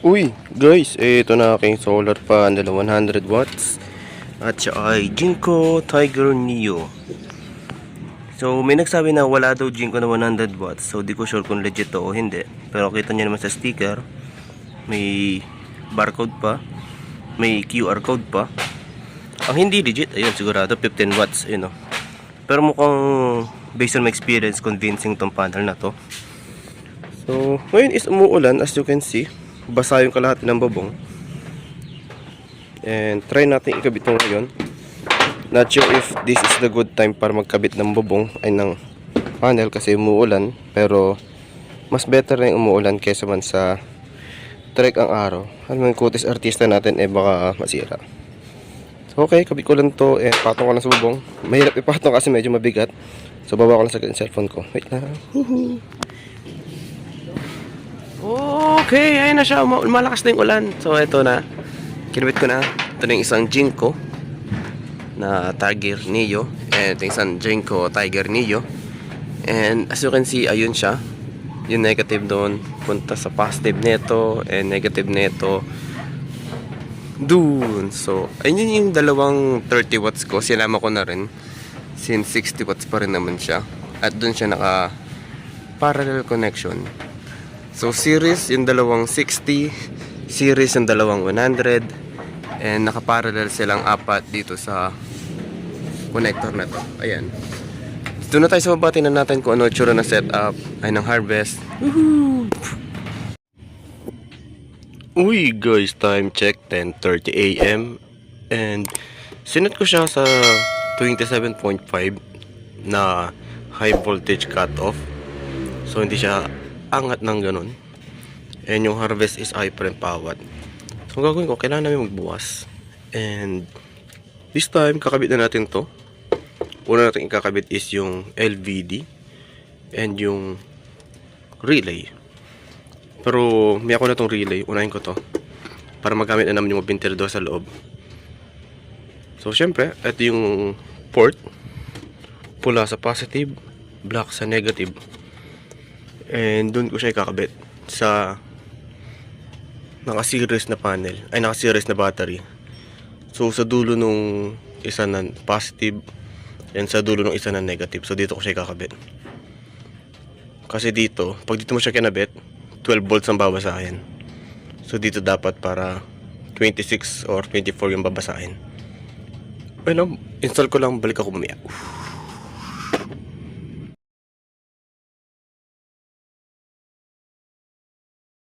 Uy, guys, ito na aking solar panel 100 watts at siya ay Jinko Tiger Neo. So, may nagsabi na wala daw Jinko na 100 watts. So, di ko sure kung legit to o hindi. Pero kita nyo naman sa sticker, may barcode pa, may QR code pa. Ang hindi legit, ayun, sigurado 15 watts, yun o. Pero mukhang, based on my experience, convincing tong panel na to. So, ngayon is umuulan, as you can see. Basa yung kalahati ng bubong. And try natin ikabit ito ngayon. Not sure if this is the good time para magkabit ng bubong ay ng panel kasi umuulan. Pero mas better na yung umuulan kaysa man sa trek ang araw. Alam mo yung kutis artista natin baka masira. So okay, kabit ko lang to. Patong ko lang sa bubong. Mahirap ipatong kasi medyo mabigat. So baba ko lang sa cellphone ko. Wait lang. Okay, ayun na siya. Malakas na yung ulan. So, ito na. Kinabit ko na. Ito na yung isang Jinko na Tiger Neo. And ito yung isang Jinko Tiger Neo. And as you can see, ayun siya. Yung negative doon, punta sa positive neto. And negative neto doon. So, ayun yung dalawang 30 watts ko. Sinama ko na rin. Since 60 watts pa rin naman siya. At doon siya naka parallel connection. So series yung dalawang 60, series yung dalawang 100, and nakaparallel silang apat dito sa connector na to. Ayan. Doon na tayo sa baba, tingnan natin kung ano itsura na setup ay ng Harvest. Woohoo! Uy guys, time check 10:30 AM and sinet ko siya sa 27.5 na high voltage cutoff. So hindi siya angat ng ganun. And yung Harvest is hyper empowered. So ang gagawin ko, kailangan namin magbukas. And this time, kakabit na natin to. Una natin ikakabit is yung LVD and yung relay. Pero may ako na tong relay. Unahin ko to para magamit na naman yung ventilador sa loob. So syempre, ito yung port. Pula sa positive, black sa negative. And doon ko siya ikakabit sa naka-series na panel, ay naka-series na battery. So sa dulo nung isa na positive and sa dulo nung isa na negative. So dito ko siya ikakabit. Kasi dito, pag dito mo siya kinabit, 12 volts ang babasahin. So dito dapat para 26 or 24 yung babasahin. Well, install ko lang, balik ako mamaya.